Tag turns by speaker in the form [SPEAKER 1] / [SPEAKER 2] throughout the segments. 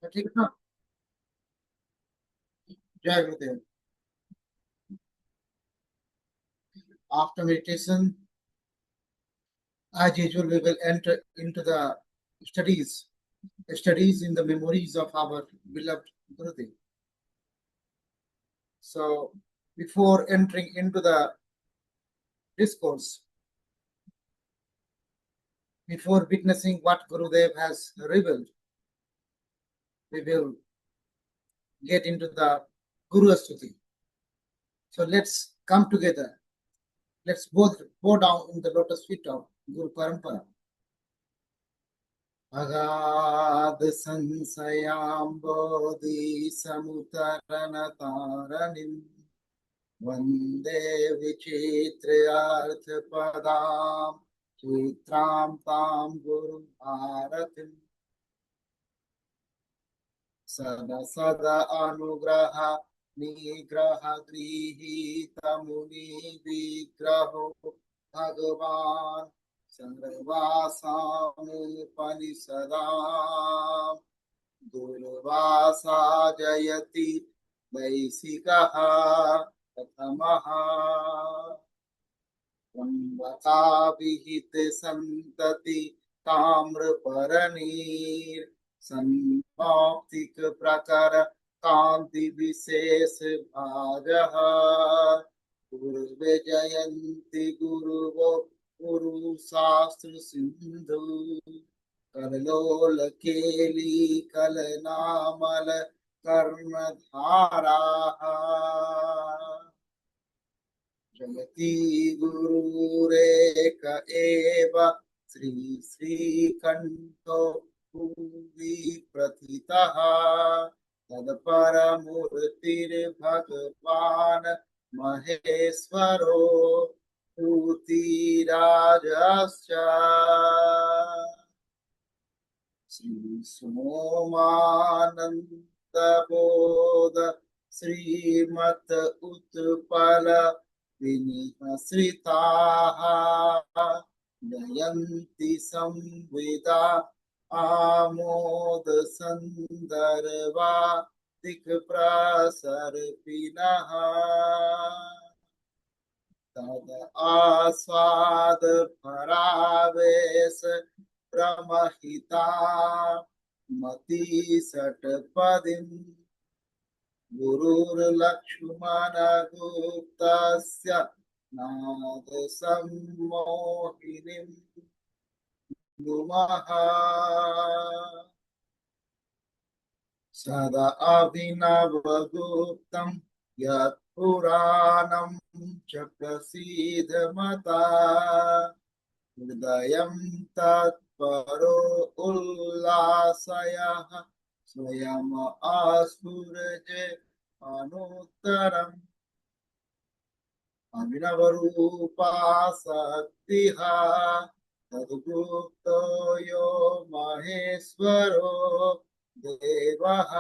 [SPEAKER 1] ठीक है ना। जय गुरुदेव। After meditation, as usual, we will enter into the studies, studies in the memories of our beloved Gurudev. So, before entering into the discourse, before witnessing what Gurudev has revealed, we will get into the Guru Stuti. So, let's come together. Let's both bow down in the lotus feet of Guru Parampara. अगाध संशयाम्बोधि समुतरणतारणिं वन्दे विचित्र्यार्थपदां चित्रां तां गुरुभारतीम् सदा सदा अनुग्रह निग्रह गृहीतमुनि विग्रहो भगवान् सर्वासामुपनिषदा दुर्वासा जयति वैशिकः प्रथमः त्र्यम्बका विहित संतति ताम्रपर्णीर संपाप्तिक प्रकार कांति विशेष भागः पूर्वे जयन्ति गुरुवो गुरु शास्त्र सिंधु कलोल केली कलनामल कर्णधारा जयति गुरुरेक एव श्री श्रीकण्ठो भुवि प्रथितः तत्परमूर्तिर्भगवान् महेश्वरो भूतिराजश्च श्री सोमानन्दबोध श्रीमत् उत्पल विनिश्रिताः जयन्ति संविदा आमोद संदर्भा दिक्प्रसर्पिणः तद आस्वाद भरावेश प्रमहिता मति षट्पदीम् गुरुर्लक्ष्मण गुप्तस्य नाद सम्मोहिनीम् नुमः सदा अभिनवगुप्तं यत् पुराणं च प्रसीदमता हृदयं तत्परो उल्लासयः स्वयम् आस्फुरजे अनुत्तरम् अभिनवरूपा शक्तिः तद्गुप्तो यो महेश्वरो देवः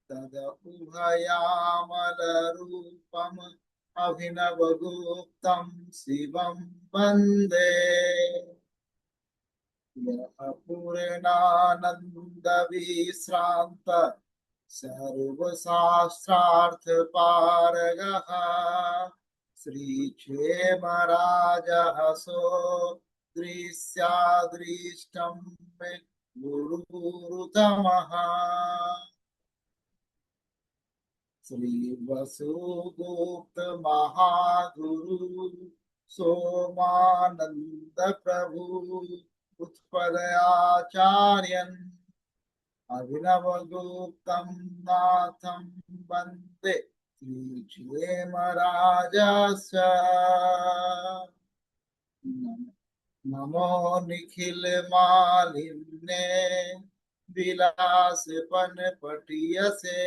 [SPEAKER 1] तद उभयामलरूपम् अभिनवगुप्तं शिवं वन्दे यः पूर्णानन्दविश्रान्त सर्वशास्त्रार्थपारगः श्रीक्षेमराजः सो दृश्यादृष्टं मे गुरुतमः श्रीवसुगुप्त महागुरु सोमानंद प्रभु उत्पलयाचार्यन् अभिनवगुप्तं नाथं वन्दे श्रीक्षेमराजस्य नमो निखिल मालिन्ये विलासपन पटियसे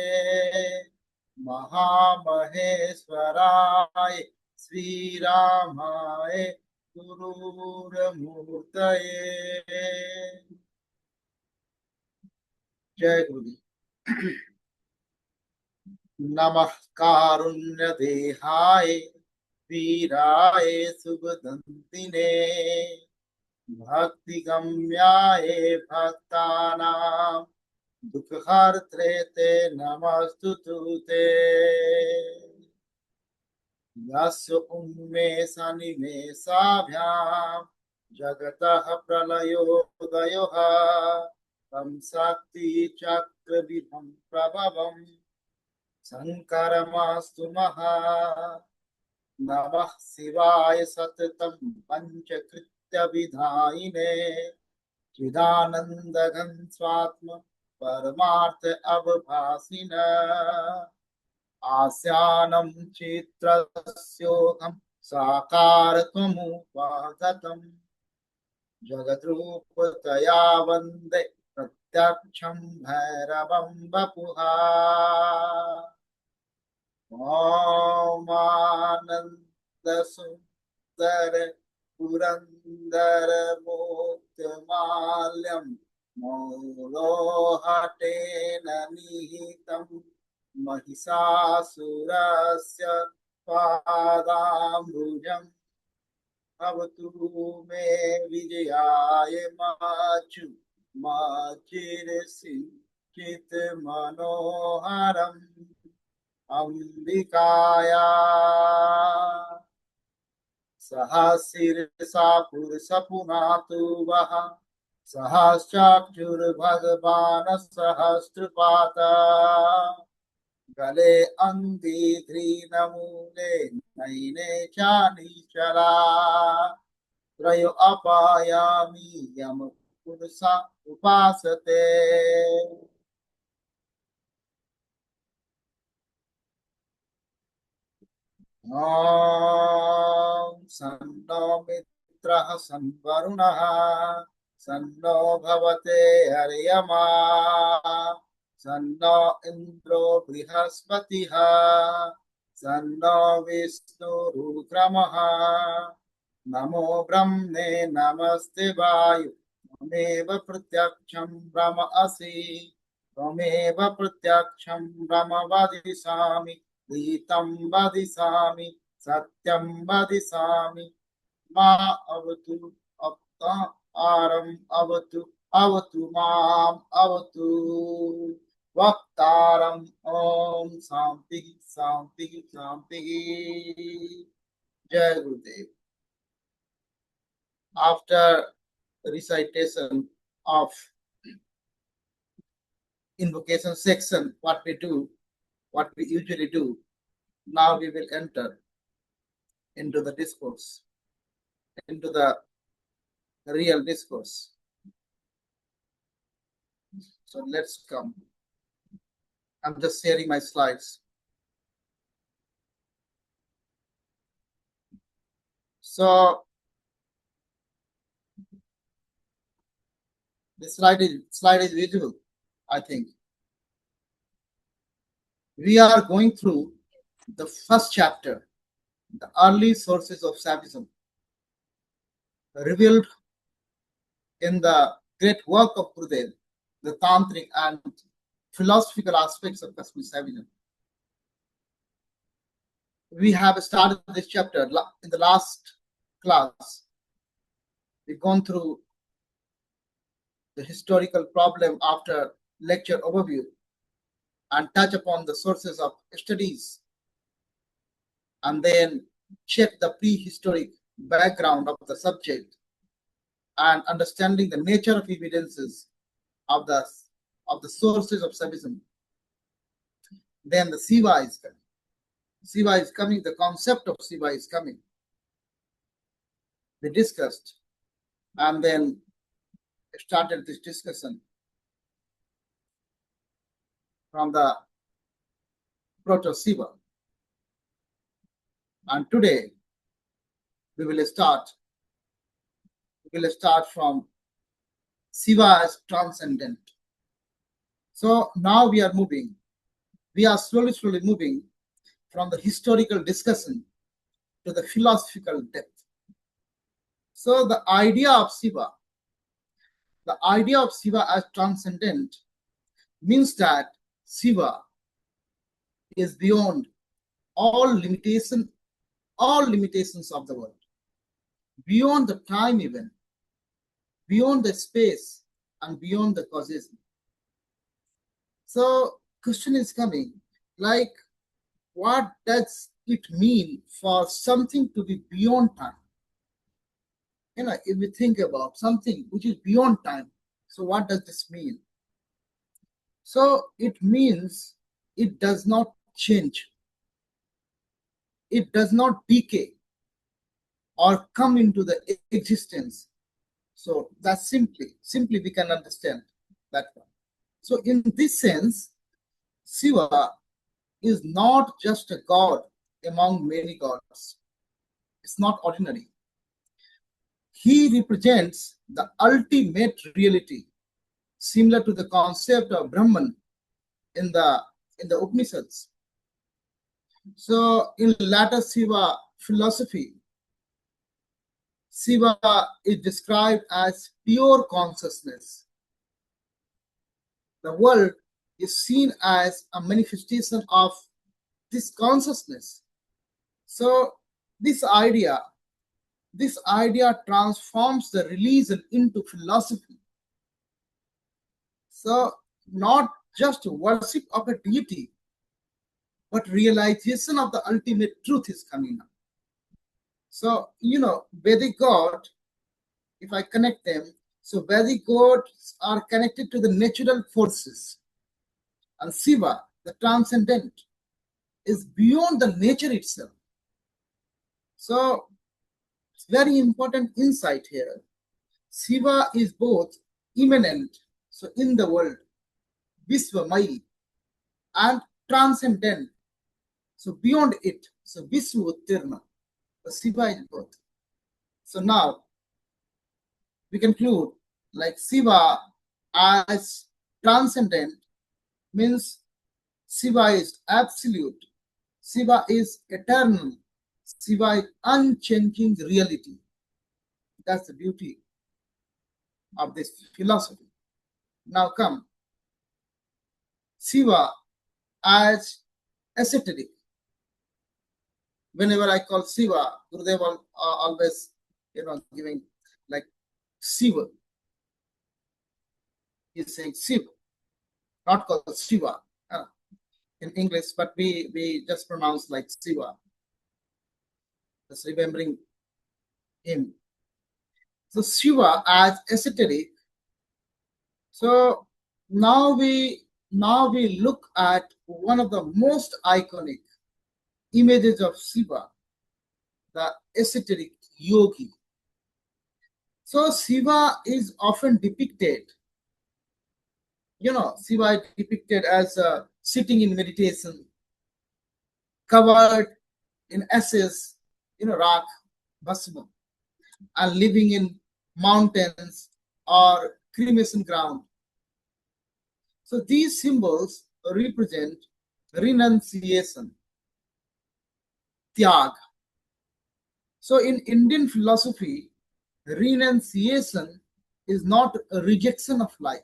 [SPEAKER 1] महामहेश्वराय श्रीरामाय गुरुर्मूर्तये जय गुरुदेव। नमः कारुण्य देहाय वीराय सुगंधिने भक्ति गम्याय भक्तानां दुःखहर्त्रे ते नमस्तु ते यस्य उन्मेषनिमेषाभ्यां जगतः प्रलयोदयः तं शक्तिचक्रविभं प्रभवम् शङ्करमस्तु महा नमः शिवाय सततं पञ्चकृत्यविधायिने चिदानन्दघन स्वात्म परमार्थ अवभासिन आस्यानं चित्रस्योऽहं साकारत्वमुपागतम् जगद्रूपतया वन्दे प्रत्यक्षं भैरवं वपुहा ओमानन्दसुन्दर पुरन्दर मोक्षमाल्यं मौलोहटेन निहितं महिषासुरस्य पादाम्बुजम् भवतु मे विजयाय माचु माचिरसिंचित मनोहरम् अंबिकाया सहस्रशिरसा पुरुषपुनातु वः सहस्राक्षुर्भगवान् सहस्रपाता गले अङ्घ्रिधृणमूले नयने च निचला त्रयो अपायामि यम पुरुषा उपासते ॐ सन्नो मित्रः संवरुणः सन्नो भवते हर्यमा सन्नो इन्द्रो बृहस्पतिः सन्नो विष्णुरुक्रमः नमो ब्रह्मणे नमस्ते वायु त्वमेव प्रत्यक्षं ब्रह्म असि त्वमेव प्रत्यक्षं ब्रह्म वदिष्यामि गीतं वदिष्यामि सत्यं वदिष्यामि मा अवतु अवतारम् अवतु अवतु माम् अवतु वक्तारम् ॐ शान्ति शान्ति शान्ति जय गुरुदेव. After recitation of invocation section, what we usually do, now we will enter into the discourse, into the real discourse. So let's come. I'm just sharing my slides. So the slide is visible, I think. We are going through the first chapter, the early sources of Shaivism, revealed in the great work of GuruDev, the Tantric and philosophical aspects of Kasmir Shaivism. We have started this chapter in the last class. We've gone through the historical problem after lecture overview and touch upon the sources of studies, and then check the prehistoric background of the subject and understanding the nature of evidences of the sources of Shaivism. Then the Shiva is coming. Shiva is coming, the concept of Shiva is coming. We discussed and then started this discussion from the proto-Shiva. And today we will start from Shiva as transcendent. So now we are slowly moving from the historical discussion to the philosophical depth. So the idea of Shiva as transcendent means that Shiva is beyond all limitations of the world, beyond the time even, beyond the space, and beyond the causation. So question is coming, like, what does it mean for something to be beyond time? If we think about something which is beyond time, so what does this mean? So it means it does not change, it does not decay or come into the existence. So that's simply we can understand that one. So in this sense, Shiva is not just a god among many gods. It's not ordinary. He represents the ultimate reality, similar to the concept of Brahman in the Upanishads. So in latter Shiva philosophy, Shiva is described as pure consciousness. The world is seen as a manifestation of this consciousness. So this idea transforms the religion into philosophy. So not just worship of a deity, but realization of the ultimate truth is coming up. So, Vedic God, if I connect them, so Vedic gods are connected to the natural forces. And Shiva, the transcendent, is beyond the nature itself. So, it's very important insight here. Shiva is both immanent, so in the world, ShavismI, and transcendent, so beyond it, so Vishwutirna. The Shiva is both. So now we conclude, like, Shiva as transcendent means Shiva is absolute, Shiva is eternal, Shiva is unchanging reality. That's the beauty of this philosophy. Now come, Shiva as ascetic. Whenever I call Shiva, GuruDev always, giving like Shiva. He's saying Shiva, not called Shiva in English, but we just pronounce like Shiva. Just remembering him. So Shiva as ascetic. So now we look at one of the most iconic images of Shiva, the ascetic yogi. So Shiva is often depicted, Shiva is depicted as sitting in meditation, covered in ashes, rock, bhasma, and living in mountains or cremation ground. So these symbols represent renunciation, tyag. So in Indian philosophy, renunciation is not a rejection of life.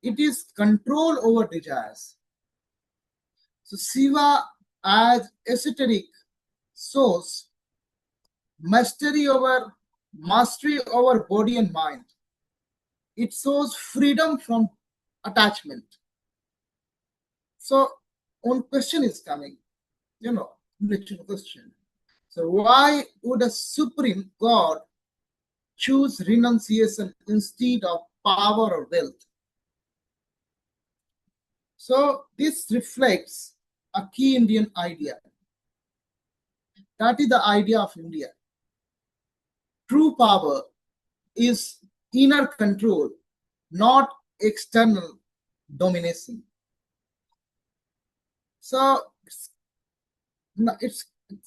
[SPEAKER 1] It is control over desires. So Shiva as ascetic shows mastery over body and mind. It shows freedom from attachment. So one question is coming, literal question. So why would a supreme God choose renunciation instead of power or wealth? So this reflects a key Indian idea. That is the idea of India. True power is inner control, not external domination. So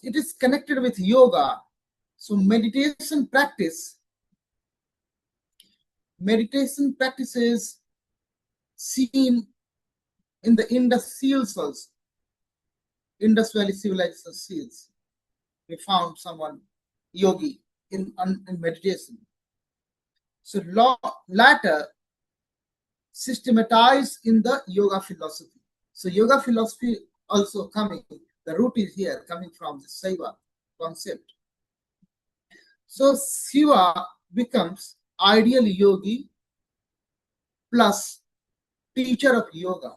[SPEAKER 1] it is connected with yoga. So meditation practices seen in the Indus seals also. Indus Valley civilization seals. We found someone yogi in meditation. So latter systematized in the yoga philosophy. So yoga philosophy also coming, the root is here coming from the Shiva concept. So Shiva becomes ideal yogi plus teacher of yoga.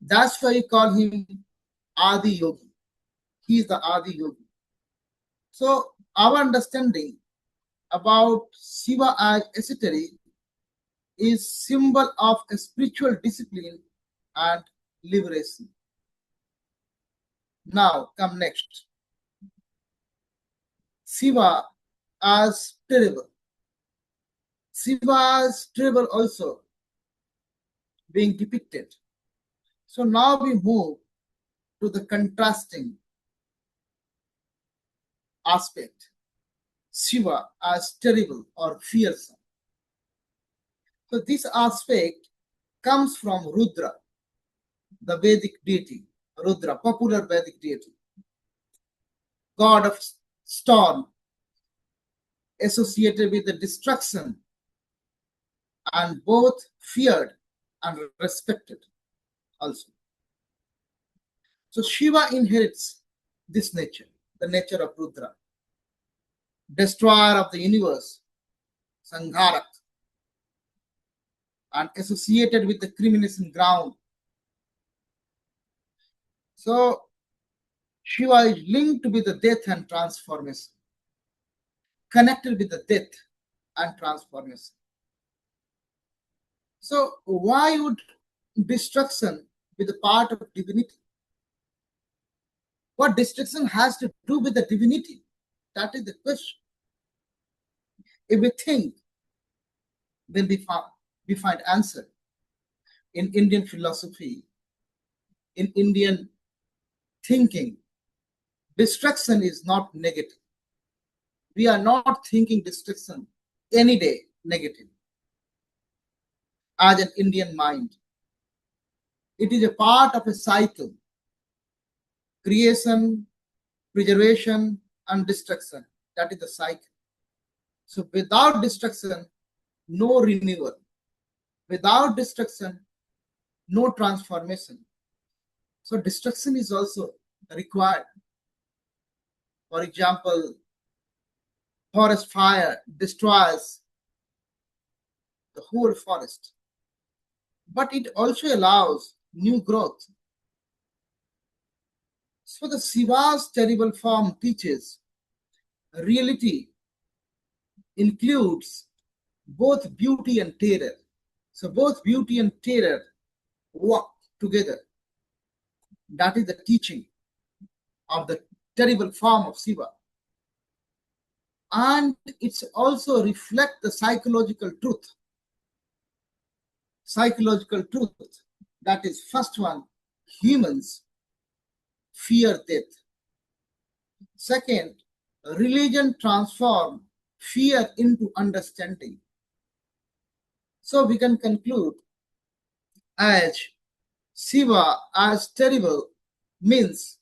[SPEAKER 1] That's why you call him Adi Yogi. He is the Adi Yogi. So our understanding about Shiva as esoteric is symbol of a spiritual discipline and liberation. Now come next. Shiva as terrible. Shiva as terrible also being depicted. So now we move to the contrasting aspect. Shiva as terrible or fearsome. So this aspect comes from Rudra, the Vedic deity. Rudra, popular Vedic deity. God of storm, associated with the destruction, and both feared and respected also. So Shiva inherits this nature, the nature of Rudra, destroyer of the universe, Sangharak, and associated with the crimination ground. So Shiva is linked with the death and transformation, connected with the death and transformation. So why would destruction be the part of divinity? What destruction has to do with the divinity? That is the question. If we think, then we find answer. In Indian philosophy, in Indian thinking, destruction is not negative. We are not thinking destruction any day negative. As an Indian mind, it is a part of a cycle. Creation, preservation, and destruction. That is the cycle. So without destruction, no renewal. Without destruction, no transformation. So destruction is also required. For example, forest fire destroys the whole forest, but it also allows new growth. So the Shiva's terrible form teaches reality includes both beauty and terror. So both beauty and terror work together. That is the teaching of the terrible form of Shiva. And it's also reflect the psychological truth. Psychological truth. That is, first one, humans fear death. Second, religion transform fear into understanding. So we can conclude as Shiva as terrible means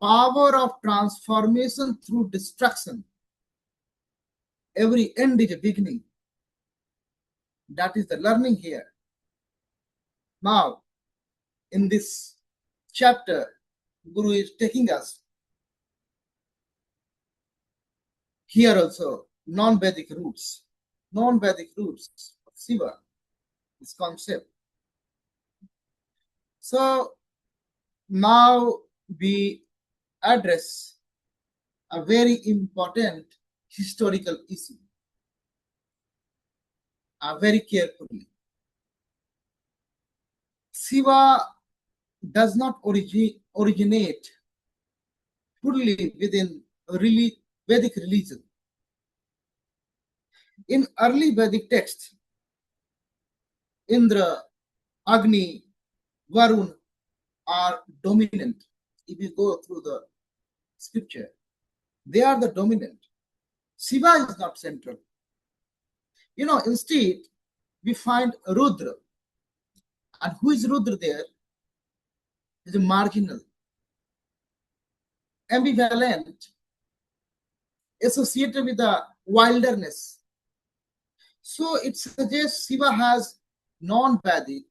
[SPEAKER 1] power of transformation through destruction. Every end is a beginning. That is the learning here. Now, in this chapter, Guru is taking us here also non-Vedic roots. Non-Vedic roots of Shiva, this concept. So now we address a very important historical issue very carefully. Shiva does not originate fully within Vedic religion. In early Vedic texts, Indra, Agni, Varun are dominant. If you go through the scripture, they are the dominant. Shiva is not central. Instead, we find Rudra. And who is Rudra there? Is a marginal, ambivalent, associated with the wilderness. So it suggests Shiva has non-Vedic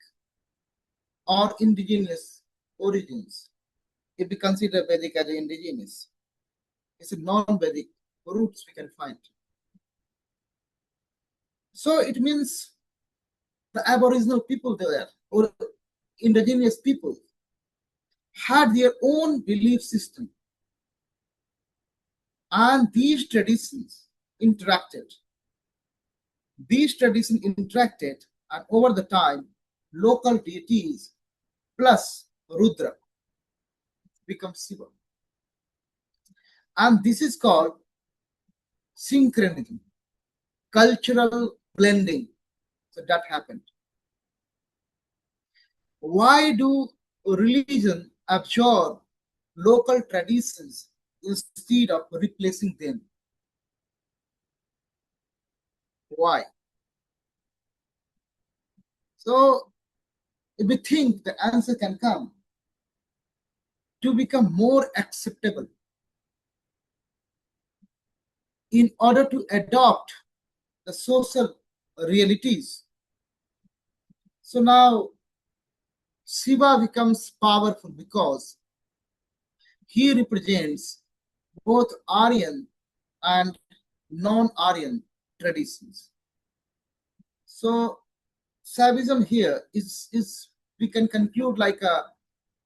[SPEAKER 1] or indigenous origins. If we consider Vedic as indigenous, it's a non-Vedic roots we can find. So it means the Aboriginal people there, or indigenous people, had their own belief system. And these traditions interacted. And over the time, local deities plus Rudra become Shiva. And this is called synchronism, cultural blending. So that happened. Why do religion absorb local traditions instead of replacing them? Why? So if we think the answer can come to become more acceptable in order to adopt the social realities. So now Shiva becomes powerful because he represents both Aryan and non-Aryan traditions. So Shaivism here is we can conclude like a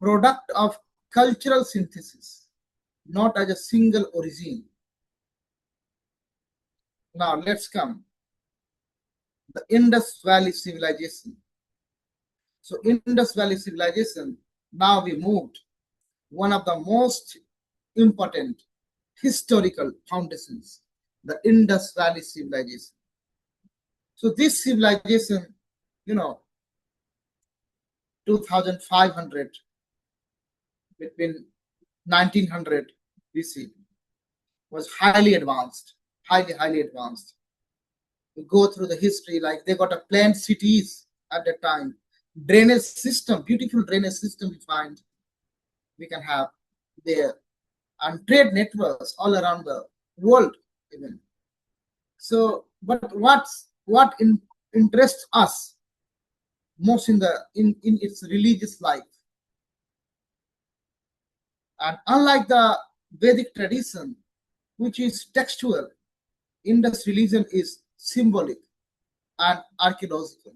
[SPEAKER 1] product of cultural synthesis, not as a single origin. Now let's come the Indus Valley civilization. So Indus Valley civilization, now we moved one of the most important historical foundations, the Indus Valley civilization. So this civilization, 2500 between 1900 BC was highly advanced, highly advanced. We go through the history, like they got a planned cities at that time, drainage system, beautiful drainage system we can have there, and trade networks all around the world even. So, but what interests us most in its religious life? And unlike the Vedic tradition, which is textual, Indus religion is symbolic and archaeological.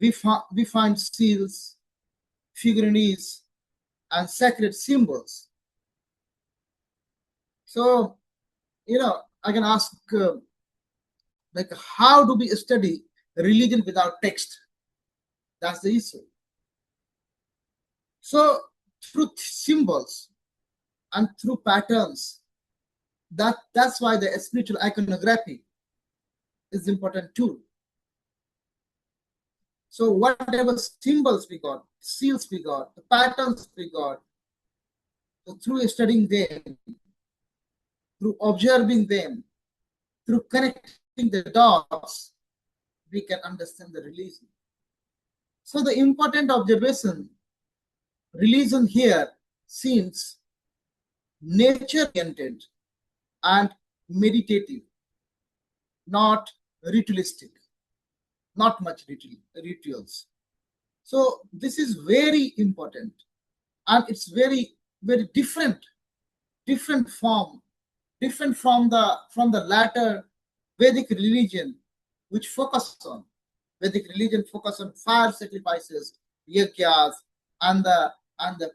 [SPEAKER 1] We find seals, figurines, and sacred symbols. So, I can ask, like, how do we study religion without text? That's the issue. So, through symbols and through patterns, that's why the spiritual iconography is important too. So whatever symbols we got, seals we got, the patterns we got, so through studying them, through observing them, through connecting the dots, we can understand the religion. So the important observation, religion here seems nature-oriented and meditative, not ritualistic, not much rituals. So this is very important, and it's very different from the latter Vedic religion, which focus on fire sacrifices, yajnas, and the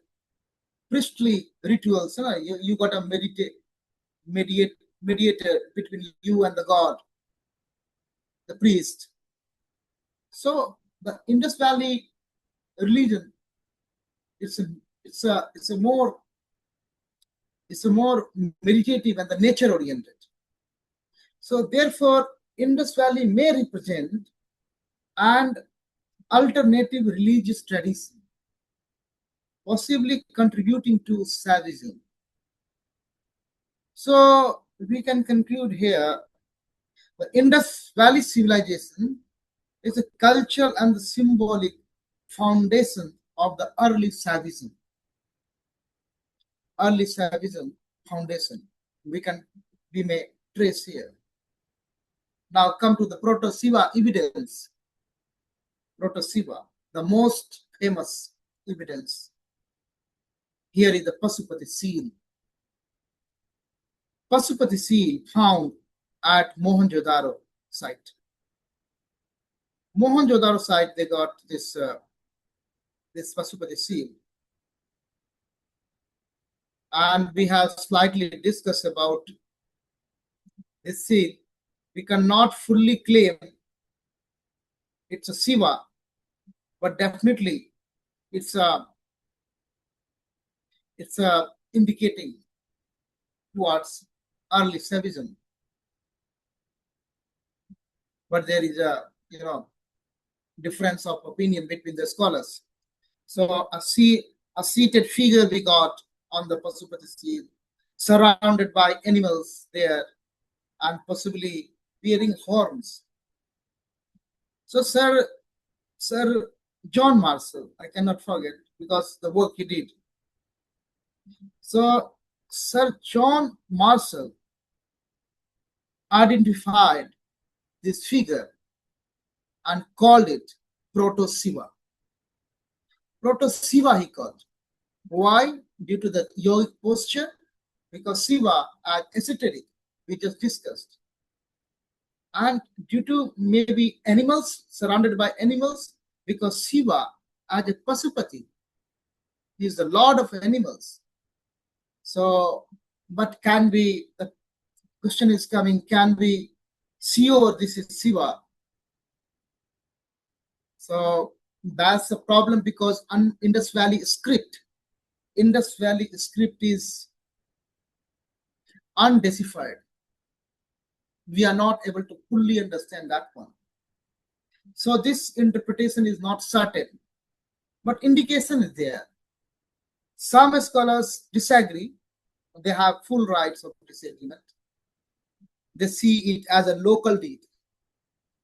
[SPEAKER 1] priestly rituals. You got a mediator between you and the god, the priest. So the Indus Valley religion, it's a more meditative and the nature oriented. So therefore, Indus Valley may represent an alternative religious tradition, possibly contributing to Shaivism. So we can conclude here, the Indus Valley civilization is a cultural and the symbolic foundation of the early Shaivism. Early Shaivism foundation we may trace here. Now come to the Proto-Shiva evidence. Proto-Shiva, the most famous evidence. Here is the Pasupati seal. Pasupati seal found at Mohenjo-daro site. Mohenjo-daro side, they got this this Pasupati seal. And we have slightly discussed about this seal. We cannot fully claim it's a Siva, but definitely it's indicating towards early Shaivism. But there is a difference of opinion between the scholars. So a seated figure we got on the Pasupati seal, surrounded by animals there, and possibly bearing horns. So Sir John Marshall, I cannot forget because the work he did. So Sir John Marshall identified this figure and called it Proto-Siva. Proto-Siva he called. Why? Due to the yogic posture, because Siva are esoteric, we just discussed. And due to maybe animals, surrounded by animals, because Siva as a Pasupati, he is the lord of animals. So, but the question is coming, can we see over this is Siva? So that's the problem, because Indus Valley script is undeciphered. We are not able to fully understand that one. So this interpretation is not certain, but indication is there. Some scholars disagree. They have full rights of disagreement. They see it as a local deed,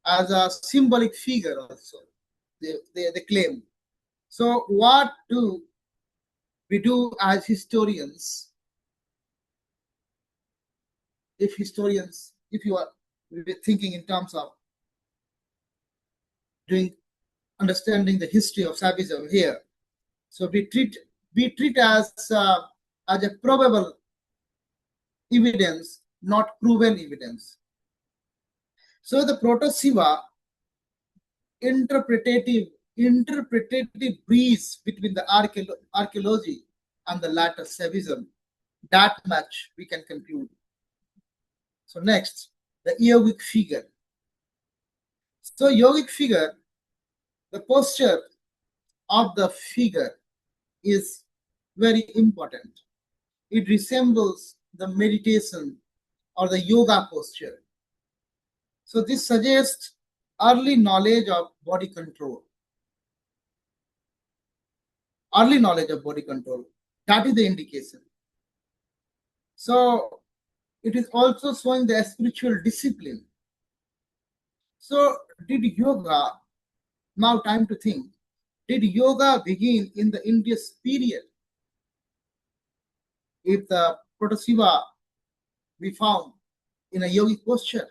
[SPEAKER 1] as a symbolic figure also. They claim. So what do we do as historians? If you are thinking in terms of understanding the history of Shaivism here, so we treat as a probable evidence, not proven evidence. So the Proto-Siva interpretative breeze between the archaeology and the latter Shaivism, that much we can conclude. So next, the yogic figure. So yogic figure, the posture of the figure is very important. It resembles the meditation or the yoga posture. So this suggests early knowledge of body control. Early knowledge of body control. That is the indication. So it is also showing the spiritual discipline. So did yoga, now time to think, did yoga begin in the Indus period? If the Proto-Siva we found in a yogic posture.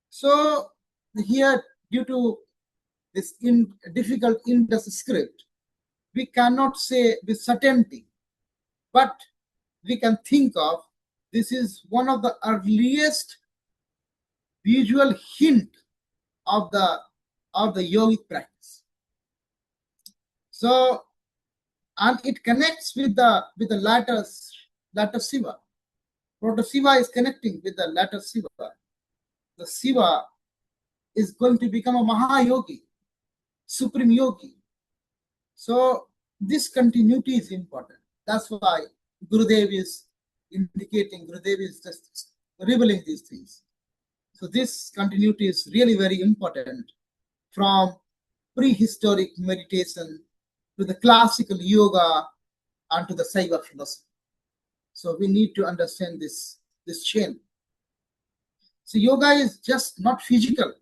[SPEAKER 1] So here, due to this difficult Indus script, we cannot say with certainty, but we can think of this is one of the earliest visual hint of the yogic practice. So, and it connects with the latter Siva. Proto-Siva is connecting with the latter Siva. The Siva is going to become a Mahayogi, supreme yogi. So this continuity is important. That's why Gurudev is indicating, Gurudev is just revealing these things. So this continuity is really very important, from prehistoric meditation to the classical yoga and to the Saiva philosophy. So we need to understand this chain. So yoga is just not physical.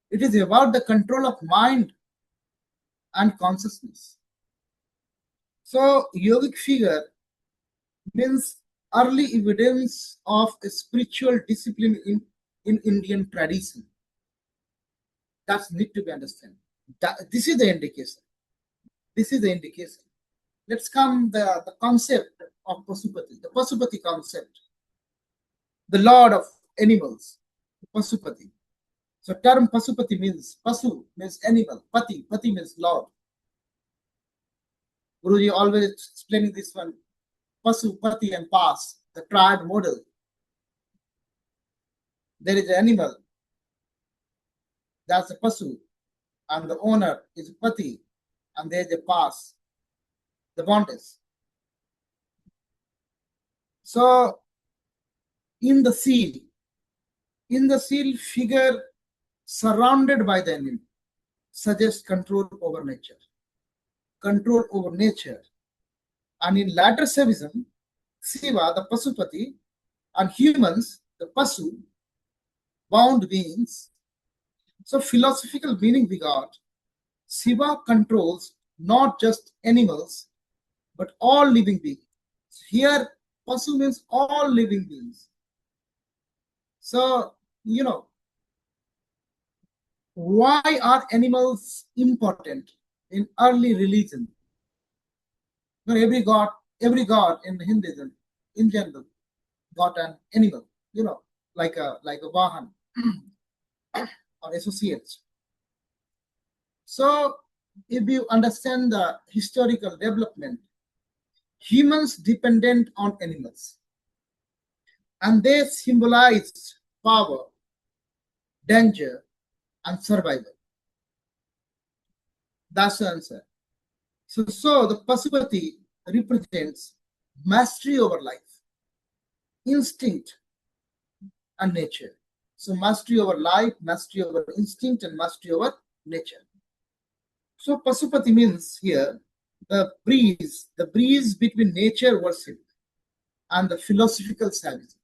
[SPEAKER 1] It is about the control of mind and consciousness. So yogic figure means early evidence of a spiritual discipline in Indian tradition. That need to be understood. This is the indication. This is the indication. Let's come the concept of Pasupati, the Pasupati concept, the lord of animals, Pasupati. So term Pasupati means, Pasu means animal, Pati means Lord. Guruji always explaining this one, Pasu, Pati and Pas, the triad model. There is an animal, that's a Pasu, and the owner is Pati, and there is a Pas, the bondage. So in the seal figure surrounded by the animal suggests control over nature. Control over nature. And in latter Shaivism, Shiva, the Pasupati, and humans, the Pasu, bound beings. So philosophical meaning we got, Shiva controls not just animals, but all living beings. Here, Pasu means all living beings. So, why are animals important in early religion? Every god in Hinduism, in general, got an animal, like a Vahan or associates. So, if you understand the historical development, humans dependent on animals, and they symbolized power, danger, and survival. That's the answer. So the Pasupati represents mastery over life, instinct, and nature. So mastery over life, mastery over instinct, and mastery over nature. So Pasupati means here the breeze between nature worship and the philosophical Shaivism.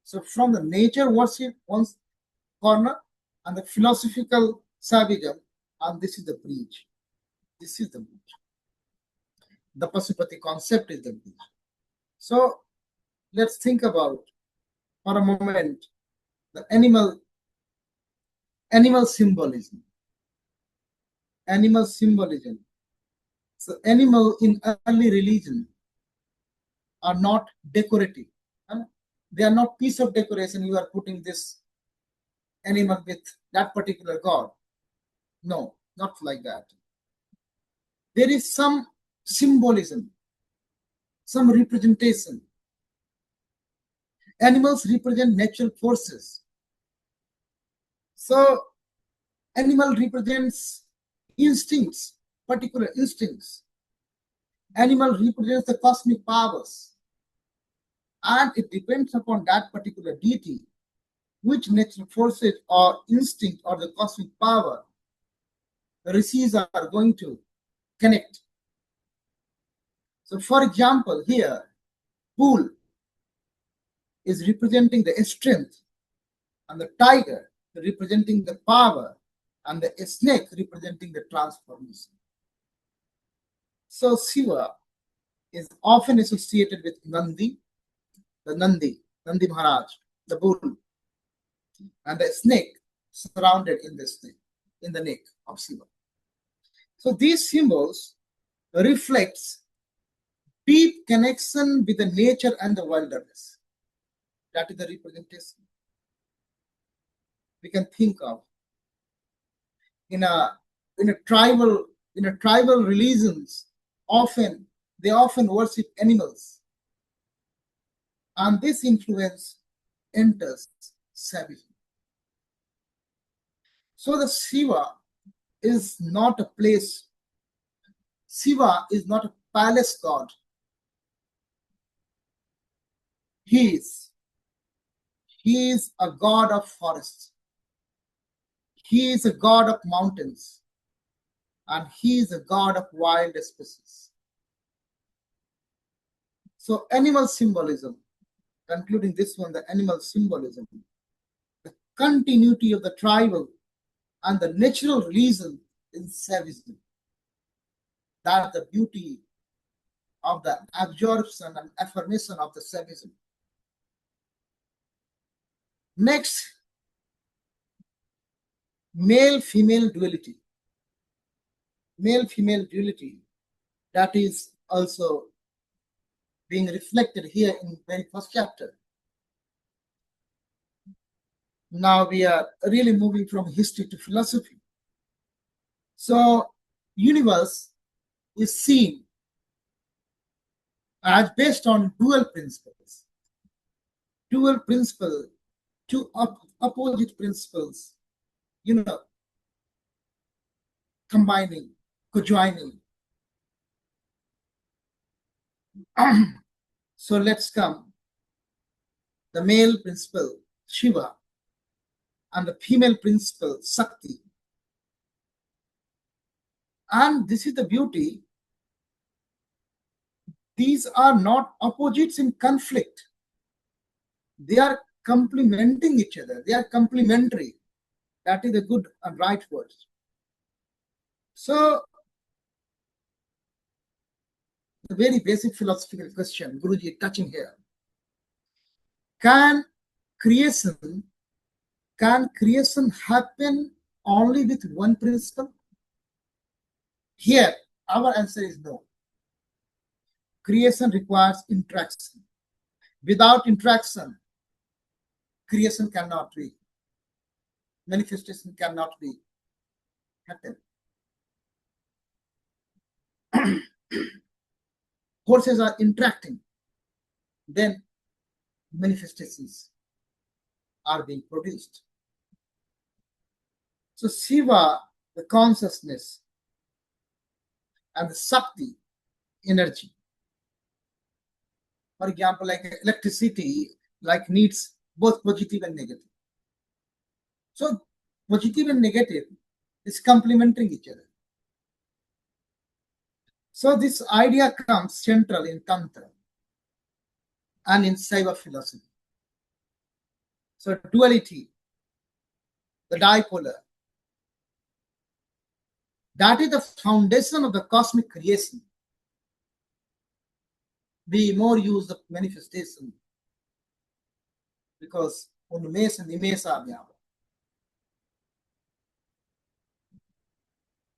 [SPEAKER 1] So from the nature worship one corner and the philosophical Shaivism, and this is the bridge. This is the bridge. The Pasupati concept is the bridge. So let's think about for a moment the animal symbolism. Animal symbolism. So animal in early religion are not decorative. They are not piece of decoration. You are putting this animal with that particular god. No, not like that. There is some symbolism, some representation. Animals represent natural forces. So animal represents instincts, particular instincts. Animal represents the cosmic powers. And it depends upon that particular deity, which natural forces or instinct or the cosmic power the rishis are going to connect. So for example, here, bull is representing the strength, and the tiger representing the power, and the snake representing the transformation. So Shiva is often associated with Nandi Maharaj, the bull, and the snake surrounded in the neck of Shiva. So these symbols reflects deep connection with the nature and the wilderness. That is the representation we can think of. In a tribal religions, they often worship animals, and this influence enters Shaivism. So the Shiva is not a place. Shiva is not a palace god. He is a god of forests. He is a god of mountains, and he is a god of wild species. So animal symbolism, concluding this one, the animal symbolism, the continuity of the tribal and the natural religion in Shaivism. That's the beauty of the absorption and affirmation of the Shaivism. Next, male-female duality. Male-female duality, that is also being reflected here in the very first chapter. Now we are really moving from history to philosophy. So universe is seen as based on dual principles. Dual principle, two opposite principles, combining, conjoining. So let's come. The male principle, Shiva, and the female principle, Shakti. And this is the beauty. These are not opposites in conflict. They are complementing each other. They are complementary. That is a good and right word. So, the very basic philosophical question Guruji is touching here. Can creation happen only with one principle? Here, our answer is no. Creation requires interaction. Without interaction, creation cannot be. Manifestation cannot be happen. Forces are interacting, then manifestations are being produced. So Shiva, the consciousness, and the Shakti, energy. For example, like electricity, needs both positive and negative. So positive and negative is complementing each other. So this idea comes central in Tantra and in Shaiva philosophy. So duality, the dipolar, that is the foundation of the cosmic creation. We more use the manifestation because unmesh and nimesh are there.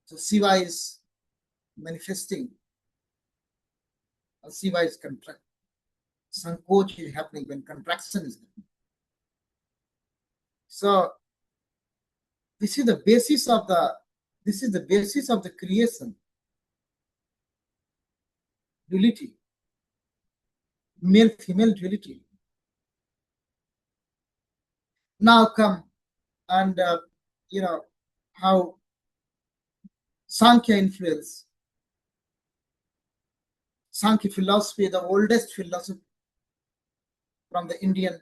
[SPEAKER 1] So Shiva is manifesting, and Shiva is contracting. Sankoch is happening when contraction is happening. So this is the basis of the creation. Duality, male-female duality. Now come and how Sankhya influence. Sankhya philosophy, the oldest philosophy from the Indian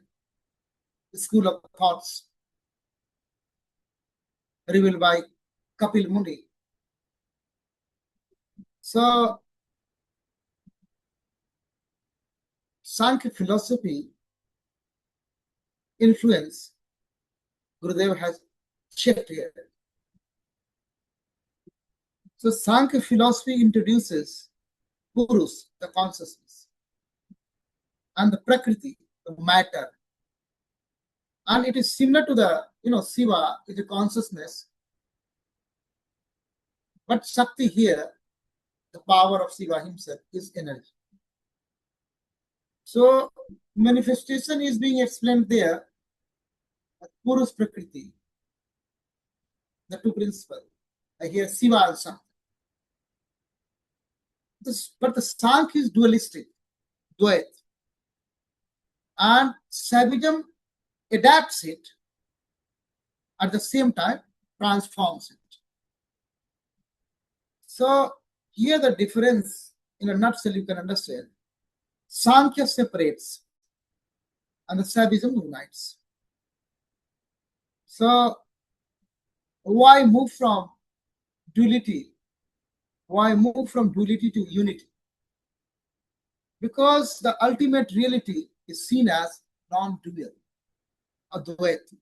[SPEAKER 1] school of thoughts, revealed by Kapil Muni. So Sankhya philosophy influence Gurudev has shaped here. So Sankhya philosophy introduces Purus, the consciousness, and the Prakriti, the matter. And it is similar to the, Shiva is a consciousness, but Shakti here, the power of Shiva himself, is energy. So manifestation is being explained there, Purus Prakriti, the two principles. I hear Shiva and Shakti. But the Sankhya is dualistic, Dvait. And Shaivism adapts it, at the same time transforms it. So here the difference, in a nutshell, you can understand. Sankhya separates and the Shaivism unites. So why move from duality? Why move from duality to unity? Because the ultimate reality is seen as non-dual, Advaita.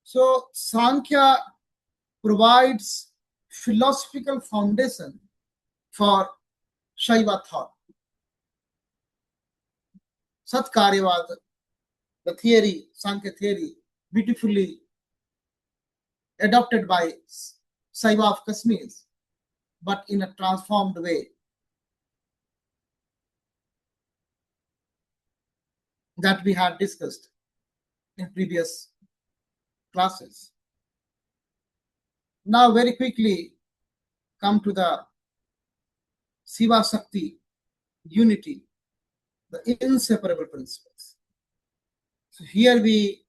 [SPEAKER 1] So Sankhya provides philosophical foundation for Shaiva thought. Satkaryavada, the theory, Sankhya theory, beautifully adopted by Shaiva of Kasmir, but in a transformed way. That we had discussed. in previous classes. Now very quickly come to the Shiva Shakti unity, the inseparable principles. So here we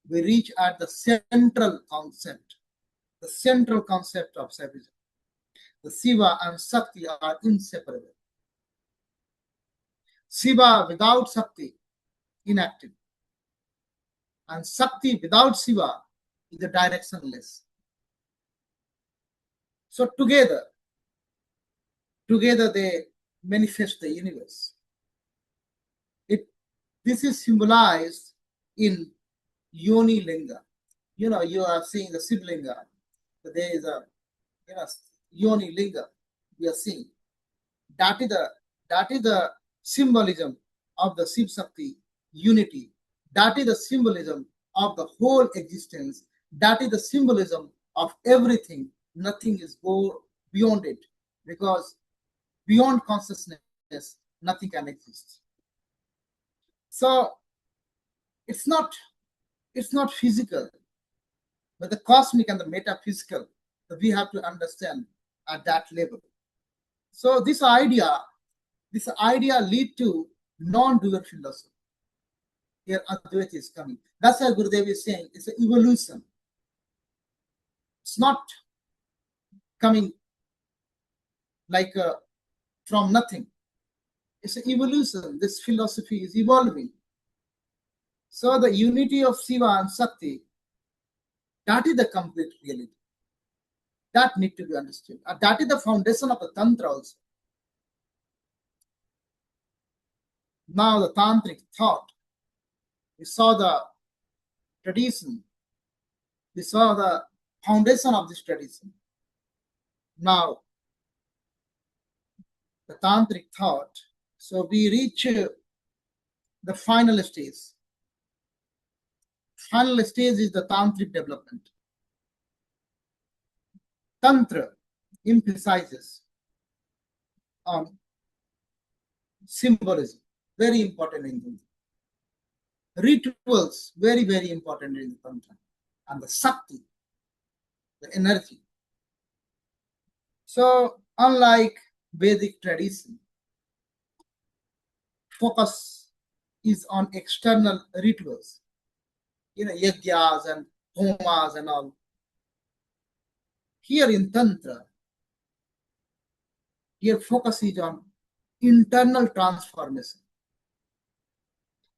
[SPEAKER 1] reach at the central concept of Shaivism. The Shiva and Shakti are inseparable. Shiva without Shakti, inactive. And Shakti without Shiva is directionless. So together they manifest the universe. This is symbolized in Yoni Linga. You are seeing the Shiv Linga. There is a Yoni Linga we are seeing. That is the symbolism of the Shiv Shakti unity. That is the symbolism of the whole existence. That is the symbolism of everything. Nothing is beyond it, because beyond consciousness, nothing can exist. So it's not physical, but the cosmic and the metaphysical that we have to understand at that level. So this idea lead to non-dual philosophy. Here Advaita is coming. That's why GuruDev is saying it's an evolution. It's not coming like from nothing. It's an evolution. This philosophy is evolving. So the unity of Shiva and Shakti, that is the complete reality. That need to be understood. And that is the foundation of the Tantra also. Now the Tantric thought, we saw the tradition, we saw the foundation of this tradition. Now the Tantric thought, so we reach the final stage. Final stage is the Tantric development. Tantra emphasizes on symbolism, very important in Tantra. Rituals, very, very important in the Tantra. And the Shakti, the energy. So, unlike Vedic tradition, focus is on external rituals, yajnas and homas and all. Here in Tantra, here focus is on internal transformation.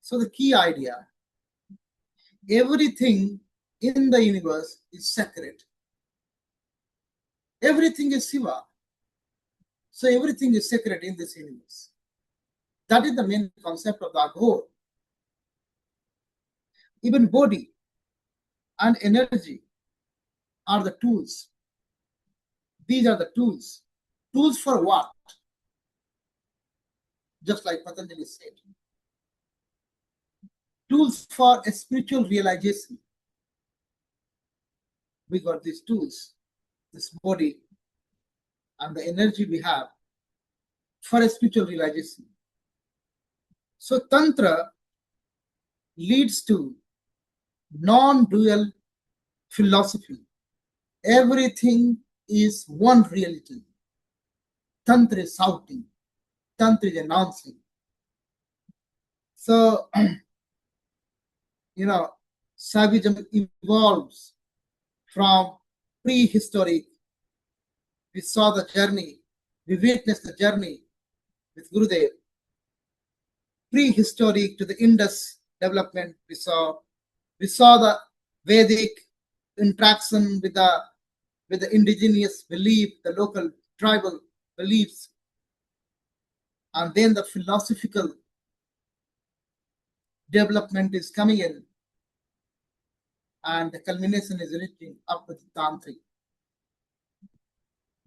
[SPEAKER 1] So the key idea, everything in the universe is sacred. Everything is Shiva. So everything is sacred in this universe. That is the main concept of the Aghor. Even body and energy are the tools. These are the tools. Tools for what? Just like Patanjali said. Tools for a spiritual realization. We got these tools, this body and the energy we have for a spiritual realization. So Tantra leads to non-dual philosophy. Everything is one reality. Tantra is shouting. Tantra is announcing. So, Shaivism evolves from prehistoric. We saw the journey. We witnessed the journey with GuruDev. Prehistoric to the Indus development we saw the Vedic interaction with the indigenous belief, the local tribal beliefs, and then the philosophical development is coming in, and the culmination is reaching up with the Tantric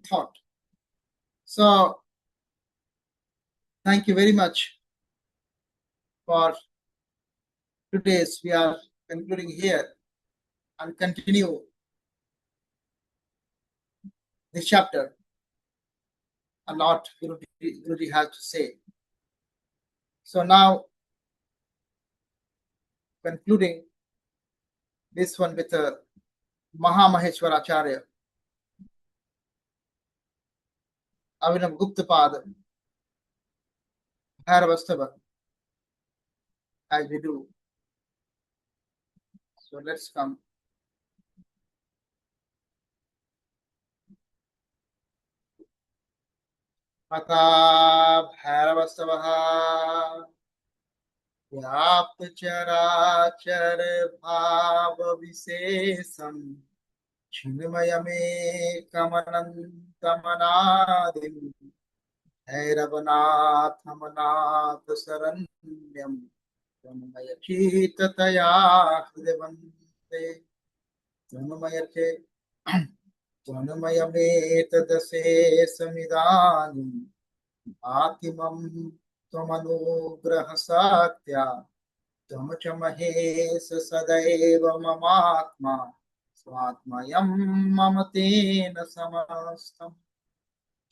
[SPEAKER 1] thought. So thank you very much for today's. We are concluding here and continue this chapter. A lot Guruji has to say. So now concluding this one with a Mahamaheshwara Acharya, Avinav Guptapada, Bhairavastava, as we do. So let's come. Atha Bhairavastava व्याप्त चराचर भाव विशेषम छिन्मयमेकमनन्तमनादिं भैरवनाथमनाथ शरण्यं तन्मयचित्ततया हृदि वन्दे तन्मयमेतदशेषमिदानीं आतिमं त्वमनुग्रहसात्या त्वं च महेश सदैव ममात्मा स्वात्मयं मम तेन समस्तम्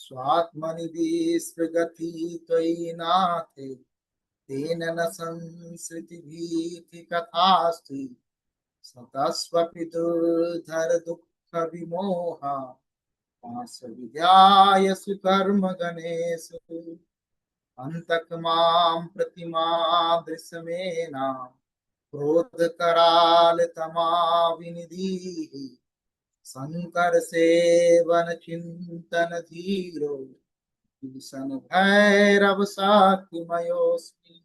[SPEAKER 1] स्वात्मनि विस्पृगति त्वयि नाथे तेन न संसृतिभीति कथास्ति सतस्वपि दुर्धर दुःख विमोहा विद्याय सुकर्म गणेषु अंतक मां प्रतिमा दृश्यमेना क्रोध कराल तमा विनिधि शंकर सेवन चिंतन धीरो ईशन भैरव साक्षिमयोस्मि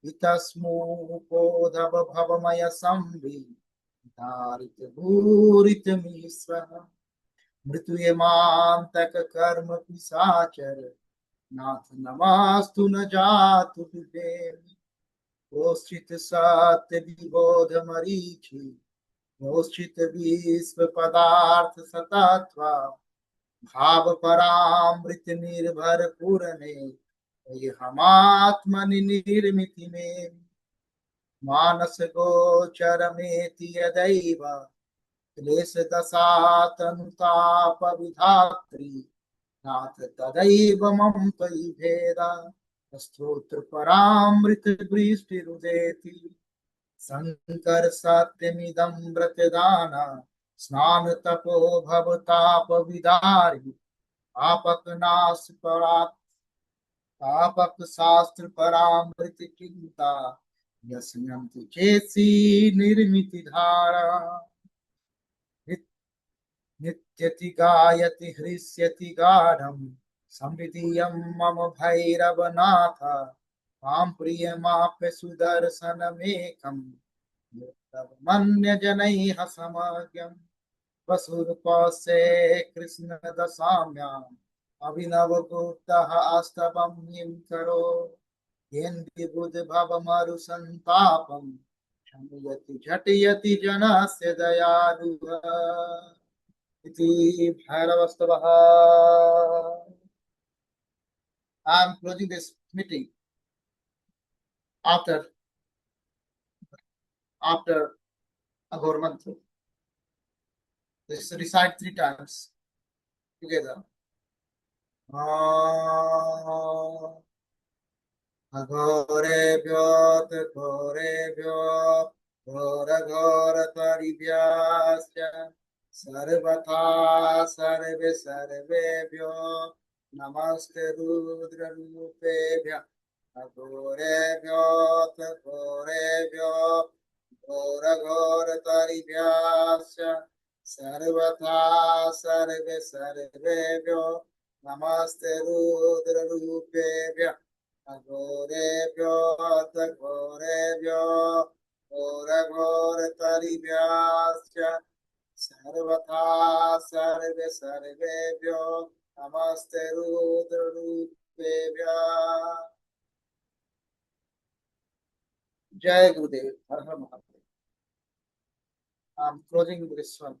[SPEAKER 1] इतस्मोपोधव भवमय संभि धारित भूरित मीश्वर मृत्युयमांतक कर्म पिशाचर नाथ नमास्तु न जातु विवेमी गोश्चित सत्य विबोध मरीचि गोश्चित विश्व पदार्थ सतत्वा भाव परामृत निर्भर पूरने ये हमात्मनि निर्मिति में मानस गोचर मेति यदैव क्लेश दशातनुताप विधात्री नाथ तदैव मम त्वयि भेदा स्तोत्र परामृत वृष्टि रुदेति शंकर सत्यमिदं व्रतदाना स्नान तपो भवताप विदारि आपक नाश परात् आपक शास्त्र परामृत चिंता यस्यन्ति चेसी निर्मिति धारा नित्यति गायति हृष्यति गाढं संविधियं मम भैरवनाथ मां प्रियमाप्य सुदर्शनमेकं मन्य जनैः समज्ञं वसुरूपस्य कृष्ण दशाम्याम् अभिनव गुप्तः अस्तवं हिं करो येन विबुध भवमरु संतापं शमयति झटयति जनस्य दयालुः इति भैरवस्तवः. I am closing this meeting after Aghor mantra. Let's recite 3 times together. Aghorebhyot ghorebhyo ghoraghortaribhyascha sarvatha sarve sarvebhyo namaste rudra rupebhya aghorebhyot ghorebhyo ghoraghortaribhyascha sarvatha sarve sarvebhyo namaste rudra rupebhya aghorebhyo aghorebhyo ghoraghortaribhyascha sarvatha sarve sarvebhyo namaste rudra rupebhya. Jai Gurudev. Har Har Mahadev. I am closing this one.